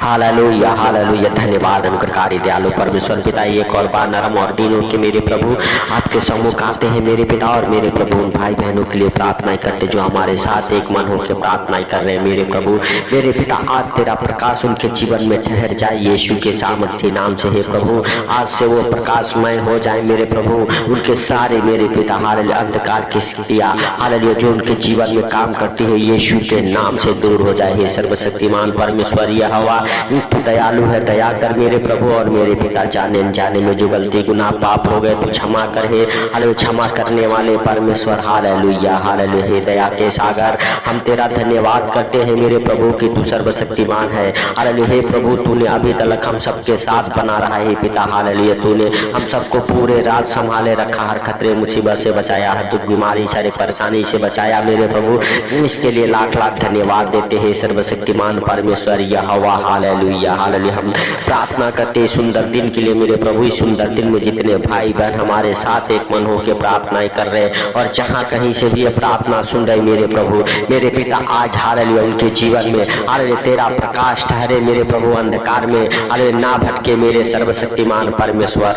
Hallelujah hallelujah. धन्यवाद अनुग्रहकारी दयालु परमेश्वर पिता, एक और बार नरम और दीनों के मेरे प्रभु आपके सम्मुख आते हैं मेरे पिता, और मेरे प्रभु उन भाई बहनों के लिए प्रार्थनाएं करते जो हमारे साथ एक मन होकर प्रार्थनाएं कर रहे हैं मेरे प्रभु मेरे पिता। आज तेरा प्रकाश उनके जीवन में ठहर जाए यीशु के सामर्थ्य नाम से हे प्रभु। आज से वो प्रकाशमय हो जाए मेरे प्रभु। उनके सारे मेरे पिता हालेलुया अंधकार की शक्तियां हालेलुया जो उनके जीवन में काम करती है यीशु के नाम से दूर हो जाए। हे सर्वशक्तिमान परमेश्वर यहोवा, तू दयालु है, दया कर मेरे प्रभु और मेरे पिता। जाने अनजाने में जो गलती गुनाह पाप हो गए तो क्षमा कर हे हालेलुया, क्षमा करने वाले परमेश्वर हालेलुया हालेलुया। हे दया के सागर, हम तेरा धन्यवाद करते हैं मेरे प्रभु कि तू सर्वशक्तिमान है हालेलुया। हे प्रभु, तूने अभी तक हम सबके साथ बना रहा है पिता हालेलुया। तूने हम सबको पूरे रात संभाले रखा, हर खतरे मुसीबत से बचाया, हर दुख बीमारी सारी परेशानी से बचाया मेरे प्रभु। इसके लिए लाख लाख धन्यवाद देते हैं सर्वशक्तिमान परमेश्वर यहोवा हालेलुया हालेलुया। हम प्रार्थना करते हैं सुंदर दिन के लिए मेरे प्रभु। इस सुंदर दिन में जितने भाई बहन हमारे साथ एक मन होकर प्रार्थनाएं कर रहे हैं और जहां कहीं से भी प्रार्थना सुन रहे मेरे प्रभु मेरे पिता, आज हालेलुया उनके जीवन में हालेलुया तेरा प्रकाश ठहरे मेरे प्रभु। अंधकार में हालेलुया ना भटके मेरे सर्वशक्तिमान परमेश्वर।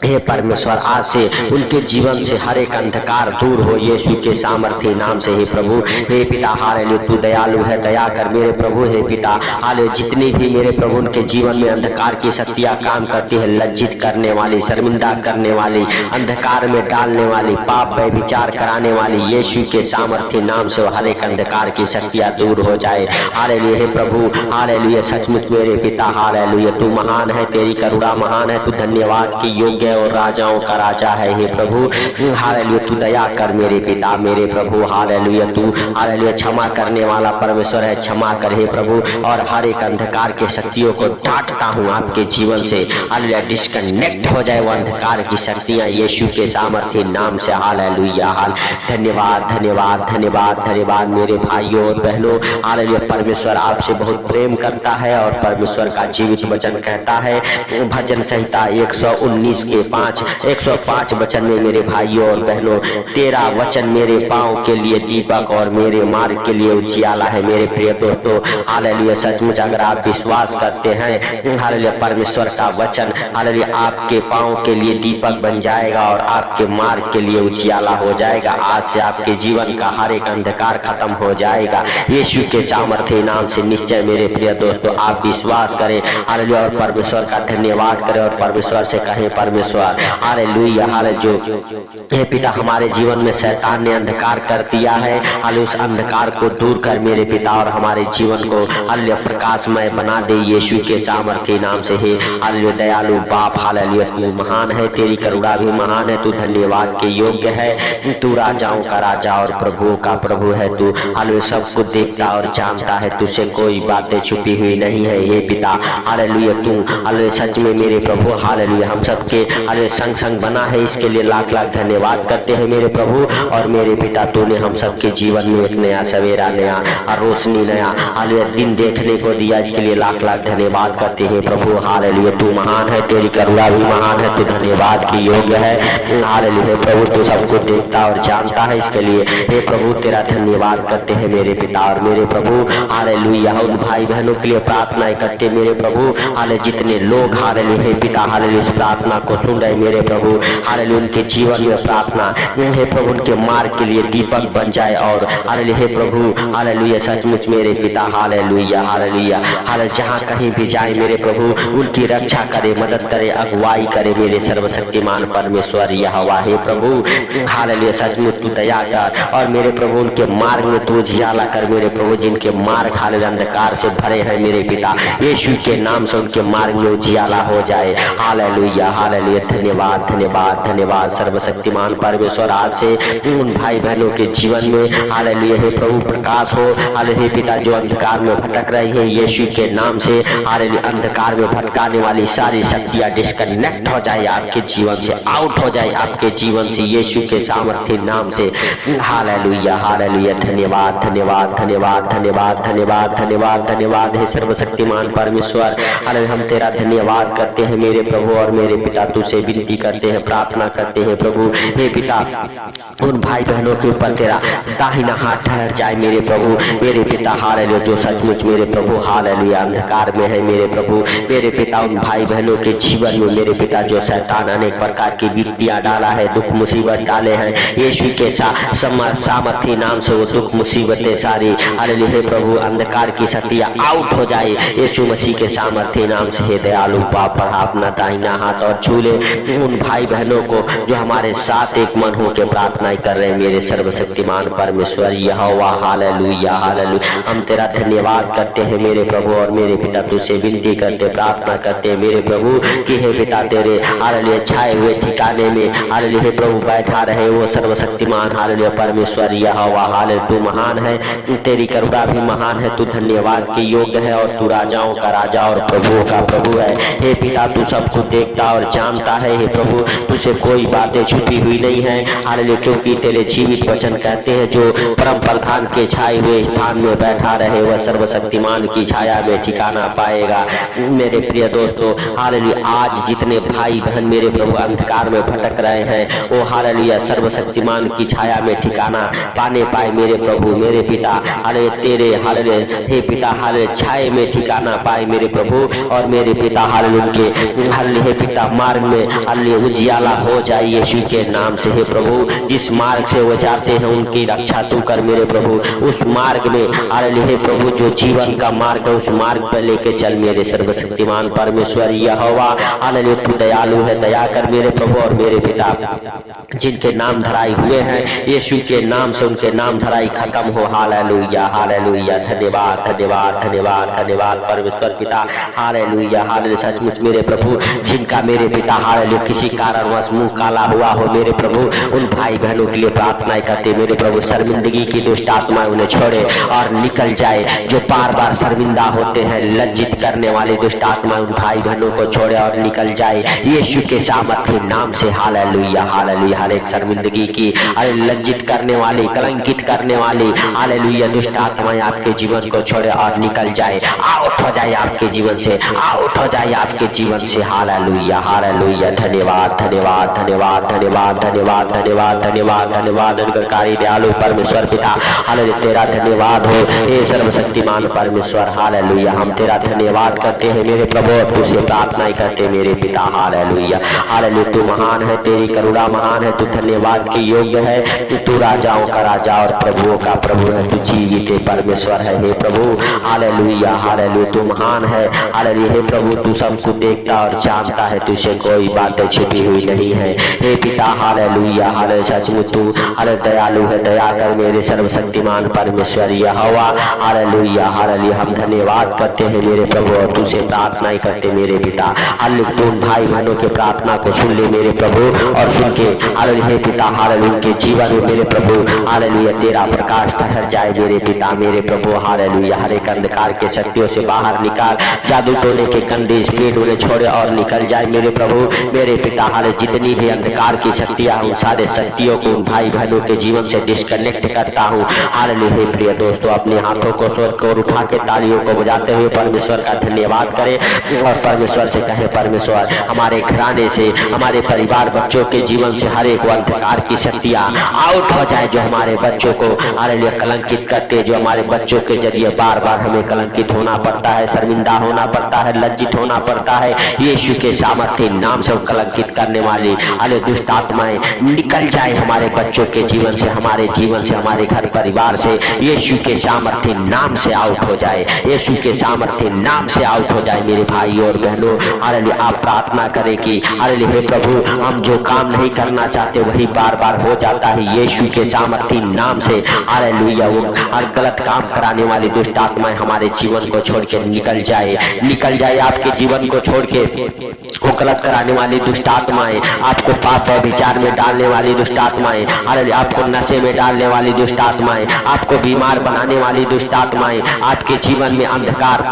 हे परमेश्वर, आज से उनके जीवन से हर एक अंधकार दूर हो यीशु के सामर्थ्य नाम से हे प्रभु। हे पिता हालेलुया, तू दयालु है, दया कर मेरे प्रभु। हे पिता हालेलुया, जितनी भी मेरे प्रभु उनके जीवन में अंधकार की शक्तियां काम करती है, लज्जित करने वाली, शर्मिंदा करने वाली, अंधकार में डालने वाली, पाप में विचार कराने वाली, यीशु के सामर्थ्य नाम से हर एक अंधकार की शक्तियां दूर हो जाए हालेलुया। हे प्रभु हालेलुया, सचमुच मेरे पिता हालेलुया तू महान है, तेरी करुणा महान है, तू धन्यवाद की योग्य और राजाओं का राजा है। हे प्रभु हालेलुया, तू दया कर मेरे पिता मेरे प्रभु हालेलुया। तू हालेलुया क्षमा करने वाला परमेश्वर है, क्षमा कर हे प्रभु। और हर एक अंधकार के शक्तियों को डांटता हूँ आपके जीवन से हालेलुया, डिस्कनेक्ट हो जाए वो अंधकार की शक्तियां यीशु के सामर्थ्य नाम से हालेलुया हाल। धन्यवाद धन्यवाद धन्यवाद धन्यवाद मेरे भाइयों और बहनों हालेलुया। परमेश्वर आपसे बहुत प्रेम करता है और परमेश्वर का जीवित वचन कहता है भजन संहिता 119 के 105 वचन में मेरे भाइयों और बहनों, तेरा वचन मेरे पांव के लिए दीपक और मेरे मार्ग के लिए उजियाला है। मेरे प्रिय दोस्तों हालेलुया, सचमुच अगर आप विश्वास करते हैं हालेलुया परमेश्वर का वचन हालेलुया आपके पांव के लिए दीपक बन जाएगा और आपके मार्ग के लिए उजियाला हो जाएगा। आज से आपके जीवन का हर एक अंधकार खत्म हो जाएगा यीशु के सामर्थ्य नाम से। निश्चय मेरे प्रिय दोस्तों आप विश्वास करें हालेलुया और परमेश्वर का धन्यवाद करें और परमेश्वर से कहें परमेश्वर हालेलुया हालेलुया जो हे पिता हमारे जीवन में शैतान ने अंधकार कर दिया है हालेलुया, उस अंधकार को दूर कर मेरे पिता और हमारे जीवन को हालेलुया प्रकाशमय बना दे यीशु के सामर्थ्य नाम से। हे हालेलुया दयालु बाप हालेलुया, तू महान है, तेरी करुणा भी महान है, तू धन्यवाद के योग्य है, तू राजाओं का राजा और प्रभुओं का प्रभु है। तू हालेलुया सब कुछ देखता और जानता है, तुझसे कोई बातें छुपी हुई नहीं है। हे पिता हालेलुया, तू हालेलुया सच में मेरे प्रभु हालेलुया हम सबके हालेलुया संग संग बना है, इसके लिए लाख लाख धन्यवाद करते हैं मेरे प्रभु और मेरे पिता। तूने हम सबके जीवन में एक नया सवेरा, नया रोशनी, नया हालेलुया दिन देखने को दिया, इसके लिए लाख लाख धन्यवाद करते हैं प्रभु हालेलुया। तू महान है, तेरी करुणा भी महान है, तू धन्यवाद की योग्य है हालेलुया। प्रभु तू सब कुछ देखता और जानता है, इसके लिए हे प्रभु तेरा धन्यवाद करते हैं मेरे पिता और मेरे प्रभु हालेलुया। उन भाई बहनों के लिए प्रार्थनाएं करते मेरे प्रभु हालेलुया, जितने लोग हालेलुया हे पिता हालेलुया इस प्रार्थना को सुन रहे मेरे प्रभु हालेलुया, उनके जीवन में प्रार्थना हे प्रभु उनके मार्ग के लिए दीपक बन जाए और हालेलुया हे प्रभु हालेलुया सचमुच मेरे पिता हालेलुया हालेलुया हालेलुया जहाँ कहीं भी जाए मेरे प्रभु उनकी रक्षा करे, मदद करे, अगुवाई करे मेरे सर्वशक्तिमान परमेश्वर यहोवा। हे प्रभु हालेलुया सचमुच तू दया कर और मेरे प्रभु उनके मार्ग में तू उजियाला कर मेरे प्रभु, जिनके मार्ग हालेलुया अंधकार से भरे हैं मेरे पिता यीशु के नाम से उनके मार्ग में उजियाला हो जाए हालेलुया हालेलुया। धन्यवाद धन्यवाद धन्यवाद सर्वशक्तिमान परमेश्वर। आज से उन भाई बहनों के जीवन में हालेलुया हे प्रभु प्रकाश हो हालेलुया पिता, जो अंधकार में भटक रही है यीशु के नाम से हालेलुया अंधकार में भटकाने वाली सारी शक्तियां डिस्कनेक्ट हो जाए आपके जीवन से, आउट हो जाए आपके जीवन से यीशु के सामर्थ्य नाम से हालेलुया हालेलुया। धन्यवाद धन्यवाद धन्यवाद धन्यवाद धन्यवाद धन्यवाद धन्यवाद हे सर्वशक्तिमान परमेश्वर हालेलुया। हम तेरा धन्यवाद करते हैं मेरे प्रभु और मेरे पिता, तुझसे विनती करते हैं, प्रार्थना करते हैं प्रभु हे पिता उन भाई बहनों के ऊपर तेरा दाहिना हाथ ठहर जाए मेरे प्रभु मेरे पिता हालेलुया, जो सचमुच मेरे प्रभु हालेलुया हालेलुया अंधकार में है मेरे प्रभु। मेरे पिता उन भाई बहनों के जीवन में मेरे पिता जो शैतान अनेक प्रकार की विपत्तियां डाला है, दुख मुसीबत डाले हैं, यीशु के सामर्थी नाम से वो दुख मुसीबतें सारी हालेलुया हे प्रभु अंधकार की शक्तियां आउट हो जाए यीशु मसीह के सामर्थी नाम से। हे दयालु पाप पर अपना दाहिना हाथ और छू ले उन भाई बहनों को जो हमारे साथ एक मन होकर प्रार्थना कर रहे हैं मेरे सर्वशक्तिमान परमेश्वर यहोवा। हालेलुया हालेलुया हम तेरा धन्यवाद करते हैं मेरे प्रभु और मेरे पिता, तुझसे विनती करते प्रार्थना करते हैं मेरे प्रभु कि हे पिता तेरे हालेलुया छाए हुए ठिकाने में हालेलुया हे प्रभु बैठा रहे वो सर्वशक्तिमान हालेलुया परमेश्वर यहोवा। हालेलुया तू महान है, तेरी करुणा भी महान है, तू धन्यवाद के योग्य है और तू राजाओं का राजा और प्रभुओं का प्रभु है। हे पिता तू सब कुछ देखता और जानता है हे प्रभु, तुझसे कोई बातें छुपी हुई नहीं है हालेलुया, क्योंकि तेरे जीवित वचन कहते हैं जो परम प्रधान के छाए हुए स्थान में बैठा रहे वह सर्वशक्तिमान की छाया में ठिकाना पाएगा। मेरे प्रिय दोस्तों हालेलुया आज जितने भाई बहन मेरे प्रभु अंधकार में भटक रहे हैं वो हालेलुया सर्वशक्तिमान की छाया में ठिकाना पाने पाए मेरे प्रभु मेरे पिता। हालेलुया तेरे हालेलुया हे पिता हालेलुया छाए में ठिकाना पाए मेरे प्रभु और मेरे पिता हालेलुया के हालेलुया हे पिता मार्ग में हालेलुया उजियाला हो जाए यीशु के नाम से। हे प्रभु जिस मार्ग से वो जाते हैं उनकी रक्षा तू कर मेरे प्रभु, उस मार्ग में हालेलुया हे प्रभु जो जीवन का मार्ग है उस मार्ग पर लेके चल मेरे सर्वशक्तिमान परमेश्वर यहोवा। हालेलुया तू दयालु है, दया कर मेरे प्रभु और मेरे पिता जिनके नाम धराई हुए हैं यीशु के नाम से उनके नाम धराई खत्म हो। हालेलुया हालेलुया धन्यवाद धन्यवाद धन्यवाद धन्यवाद परमेश्वर पिता। हालेलुया हालेलुया सचमुच मेरे प्रभु जिनका मेरे पिता हालेलुया किसी कारणवश मुंह काला हुआ हो मेरे प्रभु उन भाई बहनों के लिए प्रार्थना करते मेरे प्रभु शर्मिंदगी की दुष्ट आत्मा उन्हें छोड़े और निकल जाए, जो बार बार शर्मिंदा होते हैं लज्जित करने वाली दुष्ट आत्मा उन भाई बहनों को छोड़े और निकल जाए यीशु के सामर्थ्य नाम से। हालेलुया हालेलुया हर एक शर्मिंदगी की हर लज्जित करने वाली कलंकित करने वाली हालेलुया दुष्ट आत्माएं आपके जीवन को छोड़े और निकल जाए, आउट हो जाए आपके जीवन से, आउट हो जाए आपके जीवन से। हालेलुया हालेलुया धन्यवाद धन्यवाद धन्यवाद धन्यवाद धन्यवाद धन्यवाद धन्यवाद धन्यवाद अनुग्रहकारी दयालु परमेश्वर पिता। हालेलुया तेरा धन्यवाद हो हे सर्वशक्तिमान परमेश्वर। हालेलुया हम तेरा धन्यवाद करते हैं मेरे प्रभु और तुझसे प्रार्थना करते मेरे पिता। हालेलुया हालेलुया तू महान है, तेरी करुणा महान है, तू धन्यवाद के योग्य है, तू राजाओं का राजा और प्रभुओं का प्रभु है, तू जीवित परमेश्वर है हे प्रभु। हालेलुया हालेलुया तू महान है हालेलुया हे प्रभु, तू सब कुछ देखता और जानता है, तुझसे कोई बातें छिपी हुई नहीं है हे पिता। हालेलुया हालेलुया सचमुच तू हालेलुया दयालु है, दया कर मेरे सर्वशक्तिमान परमेश्वर यहोवा। हालेलुया हालेलुया हम धन्यवाद करते हैं मेरे प्रभु और तुझसे प्रार्थना करते मेरे पिता। हालेलुया तू भाई बहनों के प्रार्थना को सुन ले मेरे प्रभु और सुन के हालेलुया हे पिता हालेलुया उनके जीवन में मेरे प्रभु हालेलुया तेरा प्रकाश ठहर जाए मेरे पिता मेरे प्रभु। हालेलुया हर एक अंधकार के शक्तियों से बाहर निकाल, जादू टोने के गंदे स्पीड उन्हें छोड़े और निकल जाए मेरे प्रभु मेरे पिता। हालेलुया जितनी भी अंधकार की शक्तियां उन सारे शक्तियों को उन भाई बहनों के जीवन से डिस्कनेक्ट करता हूँ। हालेलुया हे प्रिय दोस्तों अपने हाथों को स्वर को उठा के तालियों को बजाते हुए परमेश्वर का धन्यवाद करें और परमेश्वर से कहे परमेश्वर हमारे घराने से हमारे परिवार बच्चों के जीवन से हर एक अंधकार की शक्तियां आउट हो जाए जो हमारे बच्चों को हालेलुया कलंकित करते, जो हमारे बच्चों के जरिए बार बार हमें कलंकित होना पड़ता है, शर्मिंदा होना पड़ता है, लज्जित होना पड़ता है। यीशु के सामर्थ्य नाम से कलंकित करने वाली हालेलुया दुष्ट आत्माएं निकल जाए हमारे बच्चों के जीवन से, हमारे जीवन से, हमारे घर परिवार से। यीशु के सामर्थ्य नाम से आउट हो जाए, यीशु के सामर्थ्य नाम से आउट हो जाए मेरे भाई और बहनों। हालेलुया आप प्रार्थना करें कि हालेलुया हे प्रभु हम जो काम नहीं करना चाहते वही बार बार हो जाता है यीशु के सामर्थ्य नाम से। हालेलुया वो हर गलत काम कराने वाली दुष्ट आत्माएं हमारे जीवन को छोड़ के निकल जाए, निकल जाए आपके जीवन को छोड़ के। वो गलत कराने वाली दुष्ट आत्माएं, आपको पाप और विचार में डालने वाली दुष्ट आत्माएं, हालेलुया आपको नशे में डालने वाली दुष्ट आत्माएं, आपको बीमार बनाने वाली दुष्ट आत्माएं, आपके जीवन में अंधकार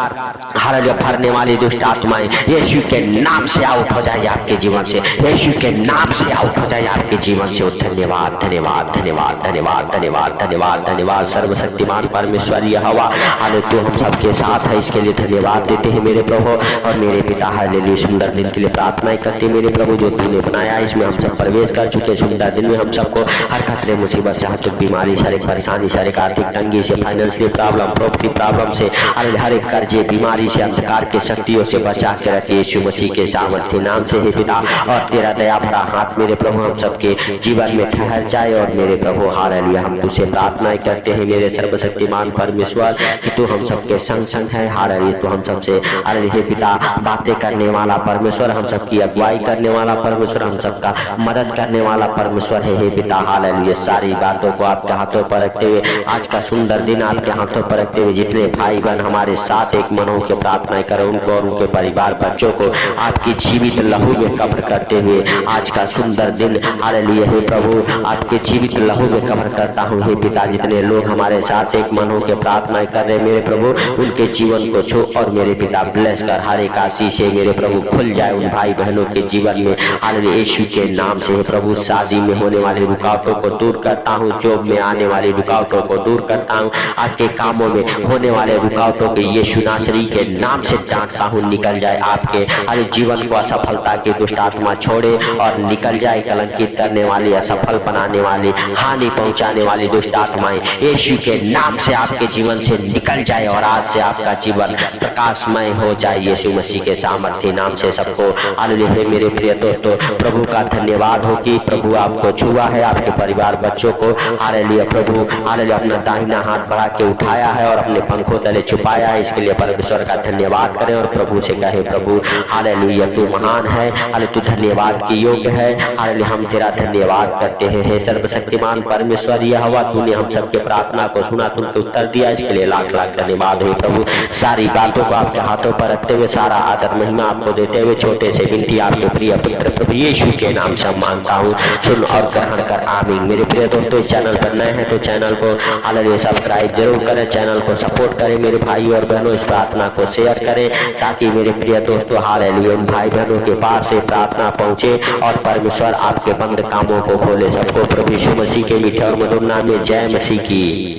हालेलुया भरने वाली दुष्ट आत्माएं यीशु के नाम से आउट हो जाए आपके जीवन से, यीशु के नाम से आउट हो जाए आपके जीवन से। धन्यवाद धन्यवाद धन्यवाद धन्यवाद धन्यवाद धन्यवाद धन्यवाद सर्वशक्तिमान परमेश्वर यहोवा। हालेलुया तू हम सबके साथ है इसके लिए धन्यवाद देते हैं मेरे प्रभु और मेरे पिता। हालेलुया सुंदर दिन के लिए प्रार्थनाएं करते मेरे प्रभु जो तूने बनाया इसमें हम सब प्रवेश कर चुके। सुंदर दिन में हम सबको हर खतरे मुसीबत से, हर बीमारी, सारी परेशानी, सारे आर्थिक तंगी से, फाइनेंशियल प्रॉब्लम, प्रॉपर्टी प्रॉब्लम से, हर एक कर्जे, बीमारी से, अंधकार के शक्तियों से बचा के रखिए यीशु मसीह के सामर्थ्य नाम से हे पिता। और तेरा दया भरा हाथ मेरे प्रभु हम सबके जीवन में ठहर जाए। और मेरे प्रभु हालेलुया हम तुझसे प्रार्थनाएं करते हैं मेरे सर्वशक्तिमान परमेश्वर कि तू हम सबके संग संग है। हालेलुया तू हम सबसे हालेलुया हे पिता बातें करने वाला परमेश्वर, हम सबकी अगुवाई करने वाला परमेश्वर, हम सबका मदद करने वाला परमेश्वर है हे पिता। हालेलुया सारी बातों को आपके हाथों पर रखते हुए, आज का सुंदर दिन आपके हाथों पर रखते हुए, जितने भाई बहन हमारे साथ एक मन होकर प्रार्थनाएं करें उनको और उनके परिवार बच्चों को आपकी जीवित लहू में कब्र करते हुए आज का सुंदर दिन हालेलुया हे प्रभु आपके जीवित लहू में कब्र करता हूँ हे पिता। जितने लोग हमारे साथ एक मन होकर प्रार्थनाएं कर रहे मेरे प्रभु उनके जीवन को छू और मेरे पिता ब्लेस कर, हर एक आशीष से मेरे प्रभु खुल जाए उन भाई बहनों के जीवन में हालेलुया यीशु के नाम से हे प्रभु। शादी में होने वाली रुकावटों को दूर करता हूँ, जॉब में आने वाली रुकावटों को दूर करता हूँ, आपके कामों में होने वाले रुकावटों के यीशु नासरी के नाम से डांटता हूँ, निकल जाए आपके हर जीवन को असफलता की दुष्ट आत्मा छोड़े और निकल जाए कलंकित करने वाली, असफल बनाने वाली, हानि पहुंचाने वाली दुष्ट आत्माएं यीशु के नाम से आपके जीवन से निकल जाए और आज से आपका जीवन प्रकाशमय हो जाए यीशु मसीह के सामर्थ्य नाम से। सबको हालेलुया मेरे प्रिय दोस्तों प्रभु का धन्यवाद हो कि प्रभु आपको छुआ है, आपके परिवार बच्चों को हालेलुया प्रभु हालेलुया अपना दाहिना हाथ बढ़ा के उठाया है और अपने पंखों तले छुपाया है, इसके लिए परमेश्वर का धन्यवाद करें और प्रभु से कहे प्रभु हालेलुया तू महान है, हालेलुया तू धन्यवाद की योग्य है, हालेलुया हम तेरा धन्यवाद करते हैं हे सर्वशक्तिमान परमेश्वर। यहोवा तूने हम सबके प्रार्थना को सुना, तुमको उत्तर दिया, इसके लिए लाख लाख धन्यवाद है प्रभु। सारी बातों को आपके हाथों पर रखते हुए सारा आदर महिमा आपको देते हुए छोटे से विनती आपके प्रिय पुत्र प्रभु यीशु के नाम से मांगता हूँ, सुन और ग्रहण कर आमीन। मेरे प्रिय दोस्तों इस चैनल पर नए हैं तो चैनल को हालेलुया सब्सक्राइब जरूर करें, चैनल को सपोर्ट करें मेरे भाई और बहनों, इस प्रार्थना को शेयर करें ताकि मेरे प्रिय दोस्तों हालेलुया उन भाई बहनों के पास से प्रार्थना पहुंचे और परमेश्वर आपके बंद कामों को खोले। सबको प्रभु यीशु मसीह के मीठे और मधुर नाम में जय मसीह की।